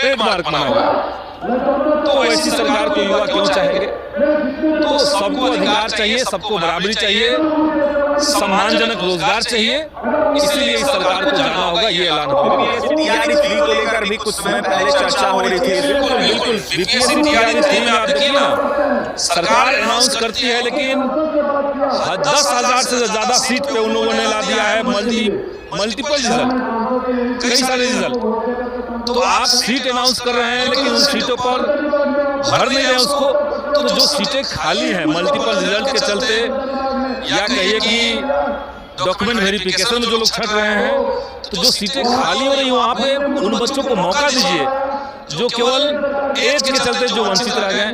Trademark बना हुआ है। तो ऐसी सरकार को युवा क्यों चाहेंगे? तो सबको अधिकार चाहिए, सबको बराबरी चाहिए, सम्मानजनक रोजगार चाहिए, इसलिए इस सरकार को जाना होगा, ये ऐलान होगा। टीआरई 3 को लेकर भी कुछ समय पहले चर्चा हो रही थी। बिल्कुल बिल्कुल, बीपीएससी टीआरई 3 में आप देखिए ना, सरकार अनाउंस करती है लेकिन 10,000 से ज्यादा सीट पे उन लोगों ने ला दिया है मल्टीपल रिजल्ट, कई सारे रिजल्ट। तो आप सीट अनाउंस कर रहे हैं लेकिन उन सीटों पर भर नहीं रहे उसको। तो जो सीटें खाली हैं मल्टीपल रिजल्ट के चलते, या कहिए कि डॉक्यूमेंट वेरिफिकेशन में जो लोग छट रहे हैं, तो जो सीटें खाली हो रही वहां पे उन बच्चों को मौका दीजिए जो केवल एज के चलते जो वंचित रह गए,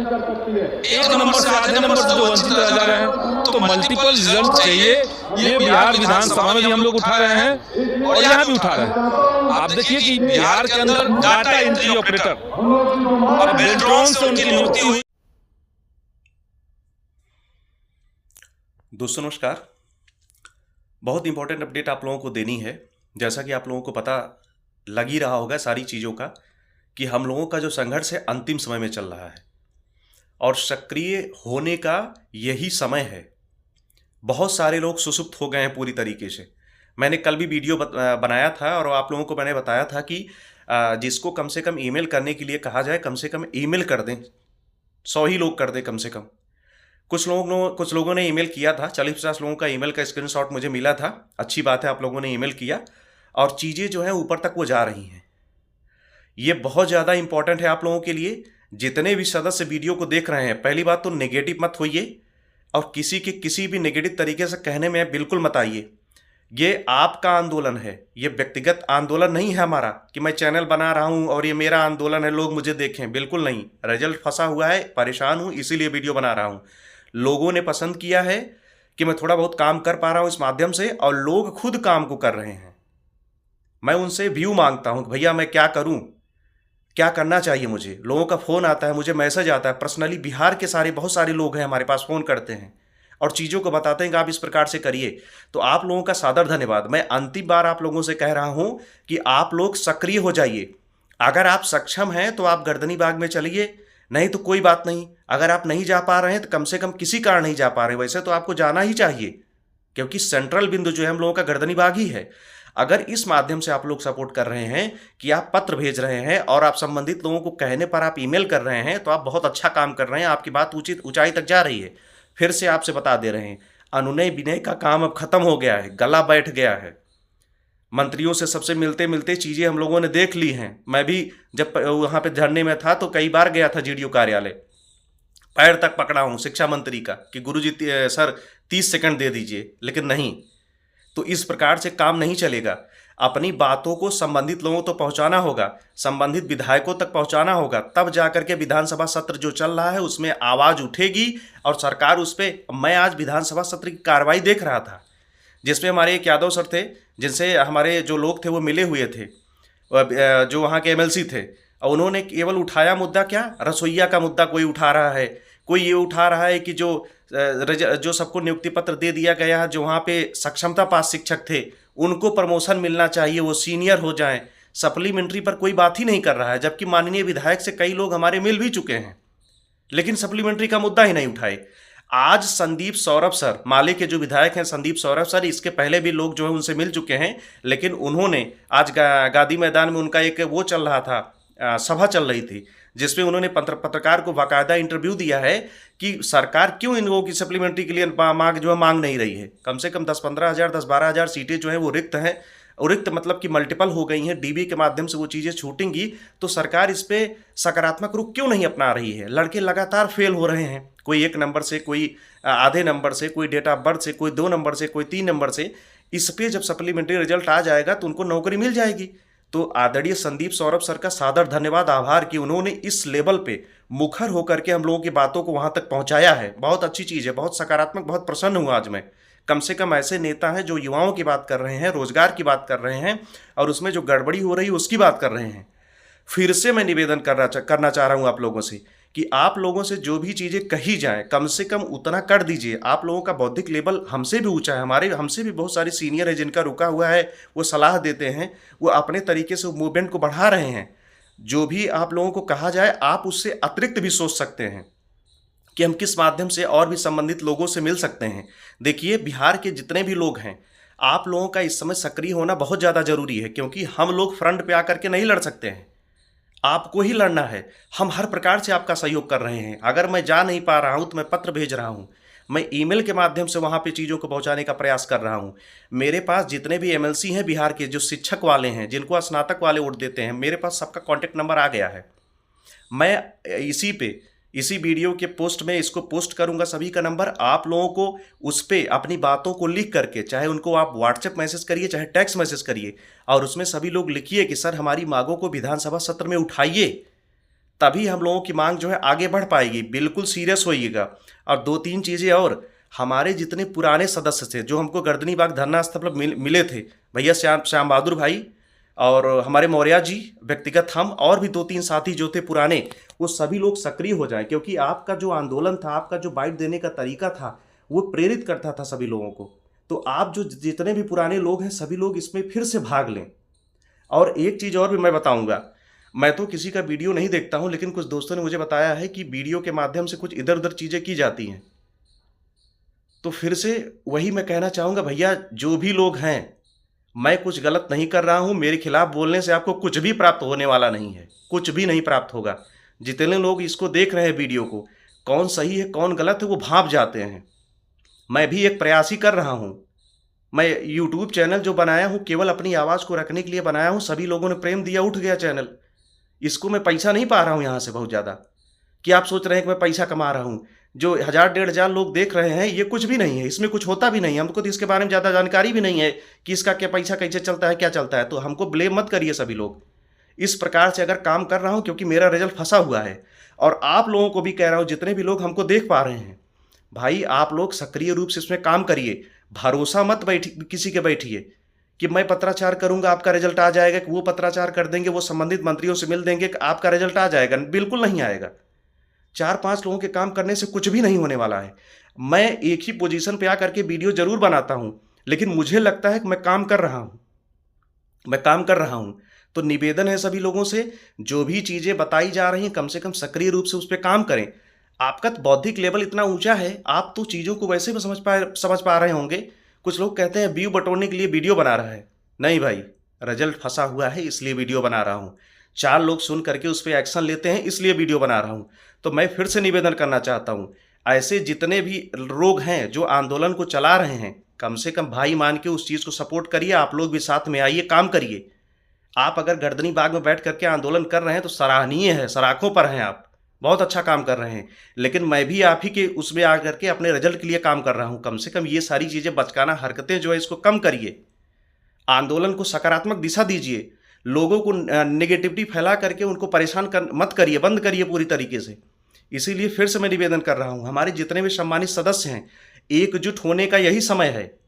एक नंबर से आधे नंबर से जो वंचित रह जा रहे हैं। तो मल्टीपल रिजल्ट चाहिए, ये बिहार विधानसभा में भी हम लोग उठा रहे हैं और यहाँ भी उठा रहे हैं। आप देखिए कि बिहार के अंदर डाटा एंट्री ऑपरेटर और बेल्ट्रॉन से उनकी नियुक्ति हुई। दोस्तों नमस्कार, बहुत इंपॉर्टेंट अपडेट आप लोगों को देनी है। जैसा कि आप लोगों को पता लग ही रहा होगा सारी चीज़ों का, कि हम लोगों का जो संघर्ष है अंतिम समय में चल रहा है और सक्रिय होने का यही समय है। बहुत सारे लोग सुसुप्त हो गए हैं पूरी तरीके से। मैंने कल भी वीडियो बनाया था और आप लोगों को मैंने बताया था कि जिसको कम से कम ईमेल करने के लिए कहा जाए, कम से कम ईमेल कर दें, 100 ही लोग कर दें कम से कम। कुछ लोगों ने ईमेल किया था, 40-50 लोगों का ईमेल का स्क्रीनशॉट मुझे मिला था। अच्छी बात है, आप लोगों ने ईमेल किया और चीज़ें जो हैं ऊपर तक वो जा रही हैं। ये बहुत ज़्यादा इंपॉर्टेंट है आप लोगों के लिए। जितने भी सदस्य वीडियो को देख रहे हैं, पहली बात तो नेगेटिव मत होइए और किसी के किसी भी नेगेटिव तरीके से कहने में बिल्कुल मत आइए। ये आपका आंदोलन है, ये व्यक्तिगत आंदोलन नहीं है हमारा कि मैं चैनल बना रहा हूँ और ये मेरा आंदोलन है, लोग मुझे देखें। बिल्कुल नहीं, रिजल्ट फंसा हुआ है, परेशान हूँ, इसीलिए वीडियो बना रहा हूँ। लोगों ने पसंद किया है कि मैं थोड़ा बहुत काम कर पा रहा हूँ इस माध्यम से, और लोग खुद काम को कर रहे हैं। मैं उनसे व्यू मांगता हूँ कि भैया मैं क्या करूँ, क्या करना चाहिए मुझे। लोगों का फ़ोन आता है, मुझे मैसेज आता है पर्सनली। बिहार के बहुत सारे लोग हैं हमारे पास, फ़ोन करते हैं और चीज़ों को बताते हैं कि आप इस प्रकार से करिए। तो आप लोगों का सादर धन्यवाद। मैं अंतिम बार आप लोगों से कह रहा हूँ कि आप लोग सक्रिय हो जाइए। अगर आप सक्षम हैं तो आप गर्दनी बाग में चलिए, नहीं तो कोई बात नहीं। अगर आप नहीं जा पा रहे हैं तो कम से कम किसी कारण नहीं जा पा रहे, वैसे तो आपको जाना ही चाहिए, क्योंकि सेंट्रल बिंदु जो है हम लोगों का गर्दनी बाग ही है। अगर इस माध्यम से आप लोग सपोर्ट कर रहे हैं कि आप पत्र भेज रहे हैं और आप संबंधित लोगों को कहने पर आप ईमेल कर रहे हैं, तो आप बहुत अच्छा काम कर रहे हैं। आपकी बात उचित ऊंचाई तक जा रही है। फिर से आपसे बता दे रहे हैं, अनुनय विनय का काम अब खत्म हो गया है, गला बैठ गया है। मंत्रियों से सबसे मिलते मिलते चीज़ें हम लोगों ने देख ली हैं। मैं भी जब वहाँ पे धरने में था तो कई बार गया था जीडीओ कार्यालय, पैर तक पकड़ा हूँ शिक्षा मंत्री का कि गुरुजी सर 30 सेकंड दे दीजिए, लेकिन नहीं। तो इस प्रकार से काम नहीं चलेगा। अपनी बातों को संबंधित लोगों तक पहुंचाना होगा, संबंधित विधायकों तक पहुंचाना होगा, तब जाकर के विधानसभा सत्र जो चल रहा है उसमें आवाज़ उठेगी और सरकार उस पर। मैं आज विधानसभा सत्र की कार्रवाई देख रहा था जिसमें हमारे एक यादव सर थे, जिनसे हमारे जो लोग थे वो मिले हुए थे, जो वहाँ के एमएलसी थे, और उन्होंने केवल उठाया मुद्दा क्या, रसोईया का मुद्दा कोई उठा रहा है, कोई ये उठा रहा है कि जो सबको नियुक्ति पत्र दे दिया गया है, जो वहाँ पे सक्षमता पास शिक्षक थे उनको प्रमोशन मिलना चाहिए, वो सीनियर हो जाएं। सप्लीमेंट्री पर कोई बात ही नहीं कर रहा है, जबकि माननीय विधायक से कई लोग हमारे मिल भी चुके हैं, लेकिन सप्लीमेंट्री का मुद्दा ही नहीं उठाए। आज संदीप सौरभ सर, माले के जो विधायक हैं संदीप सौरभ सर, इसके पहले भी लोग जो है उनसे मिल चुके हैं, लेकिन उन्होंने आज गांधी मैदान में उनका एक वो चल रहा था, सभा चल रही थी, जिसमें उन्होंने पत्रकार को बाकायदा इंटरव्यू दिया है कि सरकार क्यों इन लोगों की सप्लीमेंट्री के लिए मांग नहीं रही है। कम से कम 10-15 हज़ार 10-12 हज़ार सीटें जो हैं वो रिक्त हैं, रिक्त मतलब कि मल्टीपल हो गई हैं। डीबी के माध्यम से वो चीज़ें छूटेंगी, तो सरकार इस पर सकारात्मक रुख क्यों नहीं अपना रही है। लड़के लगातार फेल हो रहे हैं, कोई 1 नंबर से, कोई आधे नंबर से, कोई डेट ऑफ बर्थ से, कोई 2 नंबर से, कोई 3 नंबर से। इस पर जब सप्लीमेंट्री रिजल्ट आ जाएगा तो उनको नौकरी मिल जाएगी। तो आदरणीय संदीप सौरभ सर का सादर धन्यवाद, आभार कि उन्होंने इस लेवल पे मुखर होकर के हम लोगों की बातों को वहाँ तक पहुँचाया है। बहुत अच्छी चीज़ है, बहुत सकारात्मक, बहुत प्रसन्न हूँ आज मैं। कम से कम ऐसे नेता हैं जो युवाओं की बात कर रहे हैं, रोजगार की बात कर रहे हैं, और उसमें जो गड़बड़ी हो रही है उसकी बात कर रहे हैं। फिर से मैं निवेदन करना चाह रहा हूँ आप लोगों से कि आप लोगों से जो भी चीज़ें कही जाएं, कम से कम उतना कर दीजिए। आप लोगों का बौद्धिक लेवल हमसे भी ऊंचा है, हमसे भी बहुत सारे सीनियर है जिनका रुका हुआ है, वो सलाह देते हैं, वो अपने तरीके से मूवमेंट को बढ़ा रहे हैं। जो भी आप लोगों को कहा जाए आप उससे अतिरिक्त भी सोच सकते हैं कि हम किस माध्यम से और भी संबंधित लोगों से मिल सकते हैं। देखिए, बिहार के जितने भी लोग हैं, आप लोगों का इस समय सक्रिय होना बहुत ज़्यादा जरूरी है, क्योंकि हम लोग फ्रंट पे आकर के नहीं लड़ सकते हैं, आपको ही लड़ना है। हम हर प्रकार से आपका सहयोग कर रहे हैं। अगर मैं जा नहीं पा रहा हूं तो मैं पत्र भेज रहा हूं, मैं ईमेल के माध्यम से वहां पे चीज़ों को पहुंचाने का प्रयास कर रहा हूं। मेरे पास जितने भी एमएलसी हैं बिहार के, जो शिक्षक वाले हैं, जिनको स्नातक वाले वोट देते हैं, मेरे पास सबका कॉन्टैक्ट नंबर आ गया है। मैं इसी वीडियो के पोस्ट में इसको पोस्ट करूंगा, सभी का नंबर। आप लोगों को उस पर अपनी बातों को लिख करके, चाहे उनको आप व्हाट्सएप मैसेज करिए, चाहे टेक्स्ट मैसेज करिए, और उसमें सभी लोग लिखिए कि सर हमारी मांगों को विधानसभा सत्र में उठाइए, तभी हम लोगों की मांग जो है आगे बढ़ पाएगी। बिल्कुल सीरियस होइएगा। और 2-3 चीज़ें और, हमारे जितने पुराने सदस्य थे जो हमको गर्दनी बाग धरना स्थल पर मिले थे, भैया श्याम बहादुर भाई और हमारे मौर्या जी, व्यक्तिगत हम और भी 2-3 साथी जो थे पुराने, वो सभी लोग सक्रिय हो जाएं, क्योंकि आपका जो आंदोलन था, आपका जो बाइट देने का तरीका था, वो प्रेरित करता था सभी लोगों को। तो आप जो जितने भी पुराने लोग हैं, सभी लोग इसमें फिर से भाग लें। और एक चीज़ और भी मैं बताऊंगा, मैं तो किसी का वीडियो नहीं देखता हूं, लेकिन कुछ दोस्तों ने मुझे बताया है कि वीडियो के माध्यम से कुछ इधर उधर चीज़ें की जाती हैं। तो फिर से वही मैं कहना चाहूँगा, भैया जो भी लोग हैं, मैं कुछ गलत नहीं कर रहा हूं, मेरे खिलाफ बोलने से आपको कुछ भी प्राप्त होने वाला नहीं है, कुछ भी नहीं प्राप्त होगा। जितने लोग इसको देख रहे हैं वीडियो को, कौन सही है कौन गलत है वो भांप जाते हैं। मैं भी एक प्रयास ही कर रहा हूं। मैं यूट्यूब चैनल जो बनाया हूं केवल अपनी आवाज़ को रखने के लिए बनाया हूं, सभी लोगों ने प्रेम दिया, उठ गया चैनल। इसको मैं पैसा नहीं पा रहा हूं यहाँ से बहुत ज़्यादा कि आप सोच रहे हैं कि मैं पैसा कमा रहा हूँ। जो 1000-1500 लोग देख रहे हैं, ये कुछ भी नहीं है, इसमें कुछ होता भी नहीं है। हमको तो इसके बारे में ज़्यादा जानकारी भी नहीं है कि इसका क्या पैसा कैसे चलता है, क्या चलता है। तो हमको ब्लेम मत करिए सभी लोग। इस प्रकार से अगर काम कर रहा हूँ क्योंकि मेरा रिजल्ट फंसा हुआ है, और आप लोगों को भी कह रहा हूँ, जितने भी लोग हमको देख पा रहे हैं, भाई आप लोग सक्रिय रूप से इसमें काम करिए। भरोसा मत किसी के बैठिए कि मैं पत्राचार करूंगा आपका रिजल्ट आ जाएगा, कि वो पत्राचार कर देंगे, वो संबंधित मंत्रियों से मिल देंगे कि आपका रिजल्ट आ जाएगा। बिल्कुल नहीं आएगा। 4-5 लोगों के काम करने से कुछ भी नहीं होने वाला है। मैं एक ही पोजीशन पे आकर के वीडियो जरूर बनाता हूं, लेकिन मुझे लगता है कि मैं काम कर रहा हूं। तो निवेदन है सभी लोगों से, जो भी चीजें बताई जा रही हैं, कम से कम सक्रिय रूप से उस पर काम करें। आपका तो बौद्धिक लेवल इतना ऊंचा है, आप तो चीजों को वैसे भी समझ पा रहे होंगे। कुछ लोग कहते हैं व्यू बटोरने के लिए वीडियो बना रहा है। नहीं भाई, रिजल्ट फंसा हुआ है इसलिए वीडियो बना रहा हूं। 4 लोग सुन करके उस पर एक्शन लेते हैं इसलिए वीडियो बना रहा हूं। तो मैं फिर से निवेदन करना चाहता हूं, ऐसे जितने भी लोग हैं जो आंदोलन को चला रहे हैं, कम से कम भाई मान के उस चीज़ को सपोर्ट करिए। आप लोग भी साथ में आइए, काम करिए। आप अगर गर्दनी बाग में बैठ करके आंदोलन कर रहे हैं तो सराहनीय है, सराखों पर हैं आप, बहुत अच्छा काम कर रहे हैं। लेकिन मैं भी आप ही के उसमें आकर के अपने रिजल्ट के लिए काम कर रहा हूं। कम से कम ये सारी चीज़ें बचकाना हरकतें जो है इसको कम करिए। आंदोलन को सकारात्मक दिशा दीजिए। लोगों को नेगेटिविटी फैला करके उनको परेशान मत करिए, बंद करिए पूरी तरीके से। इसीलिए फिर से मैं निवेदन कर रहा हूं, हमारे जितने भी सम्मानित सदस्य हैं, एकजुट होने का यही समय है।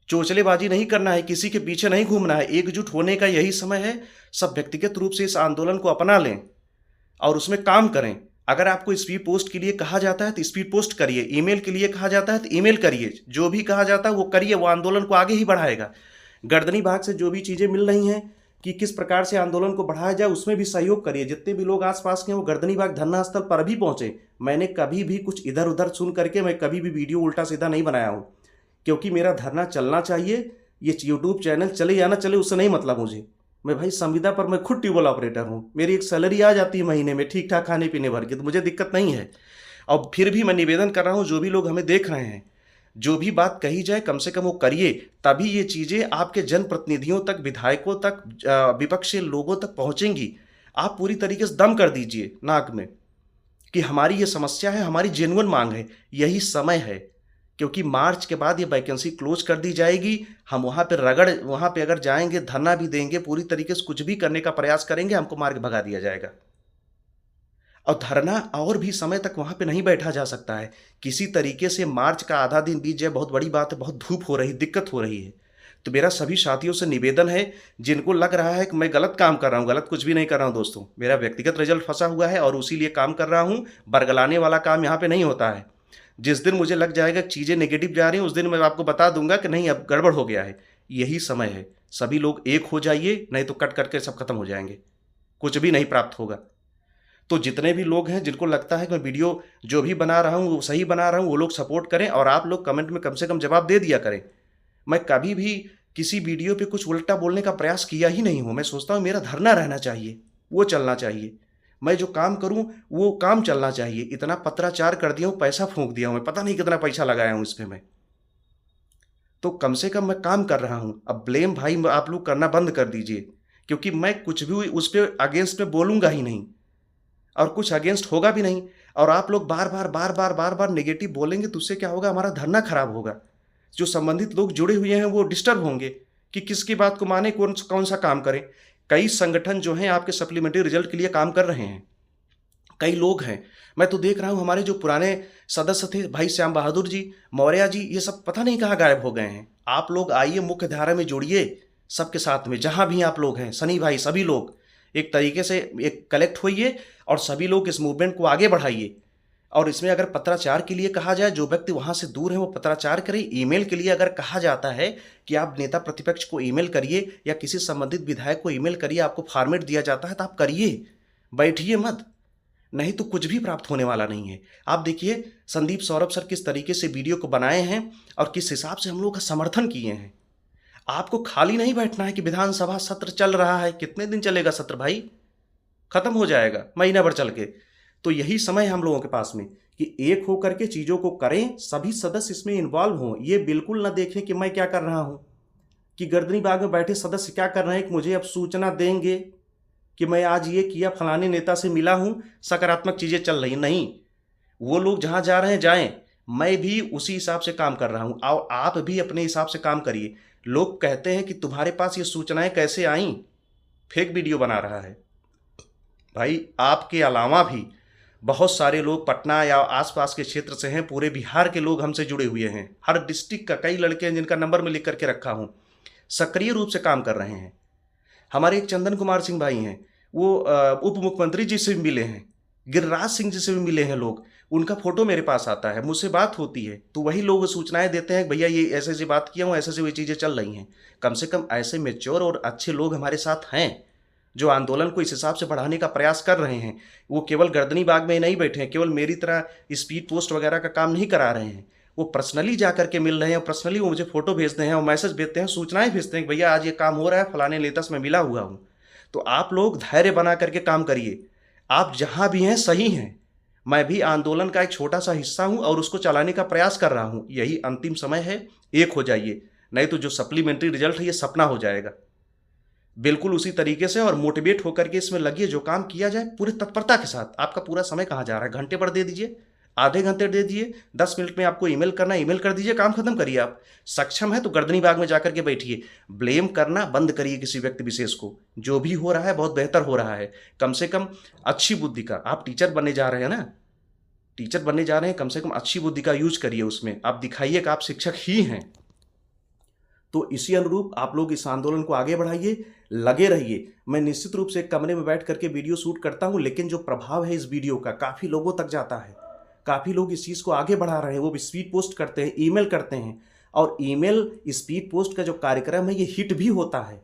चोचलेबाजी नहीं करना है, किसी के पीछे नहीं घूमना है, एकजुट होने का यही समय है। सब व्यक्तिगत रूप से इस आंदोलन को अपना लें और उसमें काम करें। अगर आपको स्पीड पोस्ट के लिए कहा जाता है तो स्पीड पोस्ट करिए, ईमेल के लिए कहा जाता है तो ईमेल करिए, जो भी कहा जाता है वो करिए, वो आंदोलन को आगे ही बढ़ाएगा। गर्दनी बाग से जो भी चीज़ें मिल रही हैं कि किस प्रकार से आंदोलन को बढ़ाया जाए, उसमें भी सहयोग करिए। जितने भी लोग आसपास के हैं वो गर्दनी बाग धरना स्थल पर भी पहुंचे। मैंने कभी भी कुछ इधर उधर सुन करके मैं कभी भी वीडियो उल्टा सीधा नहीं बनाया हूं, क्योंकि मेरा धरना चलना चाहिए। ये यूट्यूब चैनल चले या ना चले उससे नहीं मतलब मुझे। मैं भाई संविदा पर मैं खुद ट्यूबवेल ऑपरेटर हूँ, मेरी एक सैलरी आ जाती है महीने में ठीक ठाक खाने पीने भर के, तो मुझे दिक्कत नहीं है। और फिर भी मैं निवेदन कर रहा हूँ, जो भी लोग हमें देख रहे हैं, जो भी बात कही जाए कम से कम वो करिए, तभी ये चीज़ें आपके जनप्रतिनिधियों तक, विधायकों तक, विपक्षी लोगों तक पहुँचेंगी। आप पूरी तरीके से दम कर दीजिए नाक में कि हमारी ये समस्या है, हमारी जेन्युइन मांग है, यही समय है। क्योंकि मार्च के बाद ये वैकेंसी क्लोज कर दी जाएगी। हम वहाँ पे अगर जाएंगे, धरना भी देंगे, पूरी तरीके से कुछ भी करने का प्रयास करेंगे, हमको मार के भगा दिया जाएगा। और धरना और भी समय तक वहाँ पे नहीं बैठा जा सकता है। किसी तरीके से मार्च का आधा दिन बीत जाए, बहुत बड़ी बात है, बहुत धूप हो रही, दिक्कत हो रही है। तो मेरा सभी साथियों से निवेदन है, जिनको लग रहा है कि मैं गलत काम कर रहा हूँ, गलत कुछ भी नहीं कर रहा हूँ दोस्तों। मेरा व्यक्तिगत रिजल्ट फंसा हुआ है और उसी लिए काम कर रहा हूँ। बरगलाने वाला काम यहाँ पे नहीं होता है। जिस दिन मुझे लग जाएगा चीज़ें नेगेटिव जा रही हैं, उस दिन मैं आपको बता दूंगा कि नहीं अब गड़बड़ हो गया है। यही समय है, सभी लोग एक हो जाइए, नहीं तो कट करके सब खत्म हो जाएंगे। कुछ भी नहीं प्राप्त होगा। तो जितने भी लोग हैं जिनको लगता है कि मैं वीडियो जो भी बना रहा हूँ वो सही बना रहा हूँ, वो लोग सपोर्ट करें और आप लोग कमेंट में कम से कम जवाब दे दिया करें। मैं कभी भी किसी वीडियो पे कुछ उल्टा बोलने का प्रयास किया ही नहीं हूँ। मैं सोचता हूँ मेरा धरना रहना चाहिए, वो चलना चाहिए। मैं जो काम करूँ वो काम चलना चाहिए। इतना पत्राचार कर दिया हूँ, पैसा फूंक दिया हूँ, मैं पता नहीं कितना पैसा लगाया हूँ इसमें मैं। तो कम से कम मैं काम कर रहा हूँ। अब ब्लेम भाई आप लोग करना बंद कर दीजिए, क्योंकि मैं कुछ भी उस पर अगेंस्ट में बोलूँगा ही नहीं और कुछ अगेंस्ट होगा भी नहीं। और आप लोग बार बार नेगेटिव बोलेंगे तो उससे क्या होगा, हमारा धरना खराब होगा। जो संबंधित लोग जुड़े हुए हैं वो डिस्टर्ब होंगे कि किसकी बात को माने, कौन सा काम करें। कई संगठन जो हैं आपके सप्लीमेंट्री रिजल्ट के लिए काम कर रहे हैं, कई लोग हैं। मैं तो देख रहा हूँ हमारे जो पुराने सदस्य थे भाई श्याम बहादुर जी, मौर्य जी, ये सब पता नहीं कहाँ गायब हो गए हैं। आप लोग आइए, मुख्य धारा में जुड़िए सबके साथ में, जहाँ भी आप लोग हैं, सनी भाई, सभी लोग एक तरीके से एक कलेक्ट होइए और सभी लोग इस मूवमेंट को आगे बढ़ाइए। और इसमें अगर पत्राचार के लिए कहा जाए, जो व्यक्ति वहाँ से दूर है वो पत्राचार करें। ईमेल के लिए अगर कहा जाता है कि आप नेता प्रतिपक्ष को ईमेल करिए या किसी संबंधित विधायक को ईमेल करिए, आपको फॉर्मेट दिया जाता है तो आप करिए, बैठिए मत, नहीं तो कुछ भी प्राप्त होने वाला नहीं है। आप देखिए संदीप सौरभ सर किस तरीके से वीडियो को बनाए हैं और किस हिसाब से हम लोग का समर्थन किए हैं। आपको खाली नहीं बैठना है कि विधानसभा सत्र चल रहा है। कितने दिन चलेगा सत्र भाई? खत्म हो जाएगा महीना भर चल के। तो यही समय है हम लोगों के पास में कि एक होकर के चीज़ों को करें, सभी सदस्य इसमें इन्वॉल्व हों। ये बिल्कुल ना देखें कि मैं क्या कर रहा हूँ, कि गर्दनी बाग में बैठे सदस्य क्या कर रहे हैं कि मुझे अब सूचना देंगे कि मैं आज ये किया, फलाने नेता से मिला हूँ, सकारात्मक चीज़ें चल रही। नहीं, वो लोग जहाँ जा रहे हैं जाएं, मैं भी उसी हिसाब से काम कर रहा हूँ और आप भी अपने हिसाब से काम करिए। लोग कहते हैं कि तुम्हारे पास ये सूचनाएं कैसे आईं, फेक वीडियो बना रहा है। भाई आपके अलावा भी बहुत सारे लोग पटना या आसपास के क्षेत्र से हैं, पूरे बिहार के लोग हमसे जुड़े हुए हैं। हर डिस्ट्रिक्ट का कई लड़के हैं जिनका नंबर मैं लिख करके रखा हूँ, सक्रिय रूप से काम कर रहे हैं। हमारे एक चंदन कुमार सिंह भाई हैं, वो उप मुख्यमंत्री जी से भी मिले हैं, गिरिराज सिंह जी से भी मिले हैं लोग। उनका फोटो मेरे पास आता है, मुझसे बात होती है, तो वही लोग सूचनाएं देते हैं भैया ये ऐसे ऐसी बात किया हूँ, ऐसे ऐसे वो चीज़ें चल रही हैं। कम से कम ऐसे मेच्योर और अच्छे लोग हमारे साथ हैं जो आंदोलन को इस हिसाब से बढ़ाने का प्रयास कर रहे हैं। वो केवल गर्दनी बाग में नहीं बैठे हैं, केवल मेरी तरह स्पीड पोस्ट वगैरह का काम नहीं करा रहे हैं। वो पर्सनली जा करके मिल रहे हैं, पर्सनली वो मुझे फोटो भेजते हैं और मैसेज भेजते हैं, सूचनाएं भेजते हैं कि भैया आज ये काम हो रहा है, फलाने नेता से मैं मिला हुआ हूँ। तो आप लोग धैर्य बना करके काम करिए। आप जहाँ भी हैं सही हैं, मैं भी आंदोलन का एक छोटा सा हिस्सा हूँ और उसको चलाने का प्रयास कर रहा हूँ। यही अंतिम समय है, एक हो जाइए, नहीं तो जो सप्लीमेंट्री रिजल्ट है ये सपना हो जाएगा। बिल्कुल उसी तरीके से और मोटिवेट होकर के इसमें लगिए, जो काम किया जाए पूरी तत्परता के साथ। आपका पूरा समय कहाँ जा रहा है? घंटे पर दे दीजिए, आधे घंटे दे दीजिए, 10 मिनट में आपको ईमेल करना ईमेल कर दीजिए, काम खत्म करिए। आप सक्षम है तो गर्दनी बाग में जाकर के बैठिए, ब्लेम करना बंद करिए किसी व्यक्ति विशेष को। जो भी हो रहा है बहुत बेहतर हो रहा है। कम से कम अच्छी बुद्धि का, आप टीचर बनने जा रहे हैं ना, टीचर बनने जा रहे हैं, कम से कम अच्छी बुद्धि का यूज करिए। उसमें आप दिखाइए कि आप शिक्षक ही हैं। तो इसी अनुरूप आप लोग इस आंदोलन को आगे बढ़ाइए, लगे रहिए। मैं निश्चित रूप से एक कमरे में बैठ करके वीडियो शूट करता हूं, लेकिन जो प्रभाव है इस वीडियो का काफ़ी लोगों तक जाता है। काफ़ी लोग इस चीज़ को आगे बढ़ा रहे हैं, वो भी स्पीड पोस्ट करते हैं, ईमेल करते हैं। और ईमेल स्पीड पोस्ट का जो कार्यक्रम है ये हिट भी होता है,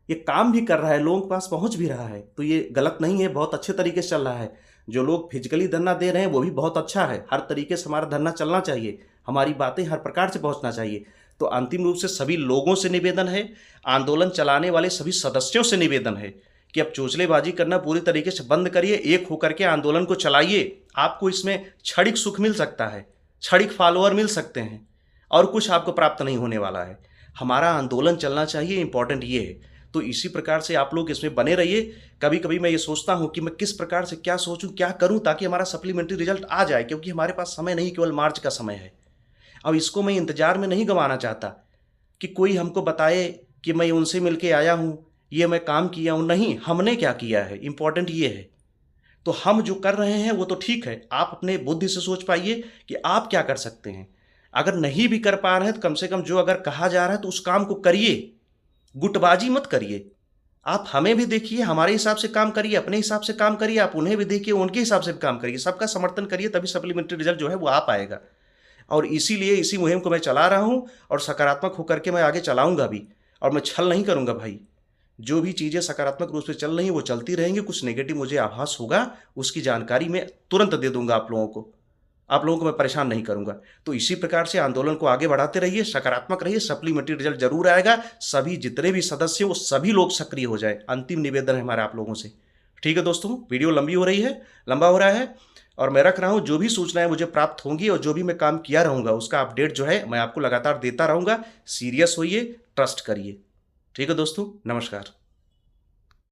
ये काम भी कर रहा है, लोगों के पास पहुंच भी रहा है। तो ये गलत नहीं है, बहुत अच्छे तरीके से चल रहा है। जो लोग फिजिकली धरना दे रहे हैं वो भी बहुत अच्छा है। हर तरीके से हमारा धरना चलना चाहिए, हमारी बातें हर प्रकार से पहुंचना चाहिए। तो अंतिम रूप से सभी लोगों से निवेदन है, आंदोलन चलाने वाले सभी सदस्यों से निवेदन है कि अब चोचलेबाजी करना पूरी तरीके से बंद करिए, एक होकर के आंदोलन को चलाइए। आपको इसमें क्षणिक सुख मिल सकता है, क्षणिक फॉलोअर मिल सकते हैं, और कुछ आपको प्राप्त नहीं होने वाला है। हमारा आंदोलन चलना चाहिए, इंपॉर्टेंट ये है। तो इसी प्रकार से आप लोग इसमें बने रहिए। कभी कभी मैं ये सोचता हूँ कि मैं किस प्रकार से क्या सोचूं, क्या करूँ ताकि हमारा सप्लीमेंट्री रिजल्ट आ जाए, क्योंकि हमारे पास समय नहीं, केवल मार्च का समय है। अब इसको मैं इंतजार में नहीं गंवाना चाहता कि कोई हमको बताए कि मैं उनसे मिलके आया हूँ, ये मैं काम किया हूँ। नहीं, हमने क्या किया है, इंपॉर्टेंट ये है। तो हम जो कर रहे हैं वो तो ठीक है, आप अपने बुद्धि से सोच पाइए कि आप क्या कर सकते हैं। अगर नहीं भी कर पा रहे हैं तो कम से कम जो अगर कहा जा रहा है तो उस काम को करिए, गुटबाजी मत करिए। आप हमें भी देखिए, हमारे हिसाब से काम करिए, अपने हिसाब से काम करिए, आप उन्हें भी देखिए, उनके हिसाब से भी काम करिए। सबका समर्थन करिए, तभी सप्लीमेंट्री रिजल्ट जो है वो आ पाएगा। और इसीलिए इसी मुहिम को मैं चला रहा हूं और सकारात्मक होकर के मैं आगे चलाऊंगा भी। और मैं छल नहीं करूंगा भाई, जो भी चीज़ें सकारात्मक रूप से चल रही हैं वो चलती रहेंगी, कुछ नेगेटिव मुझे आभास होगा उसकी जानकारी मैं तुरंत दे दूंगा आप लोगों को, आप लोगों को मैं परेशान नहीं करूंगा। तो इसी प्रकार से आंदोलन को आगे बढ़ाते रहिए, सकारात्मक रहिए, सप्लीमेंट्री रिजल्ट जरूर आएगा। सभी जितने भी सदस्य वो सभी लोग सक्रिय हो जाए, अंतिम निवेदन है हमारा आप लोगों से। ठीक है दोस्तों, वीडियो लंबी हो रही है, लंबा हो रहा है, और मैं रख रहा हूँ जो भी सूचनाएं मुझे प्राप्त होंगी और जो भी मैं काम किया रहूँगा उसका अपडेट जो है मैं आपको लगातार देता रहूँगा। सीरियस होइए, ट्रस्ट करिए। ठीक है दोस्तों, नमस्कार।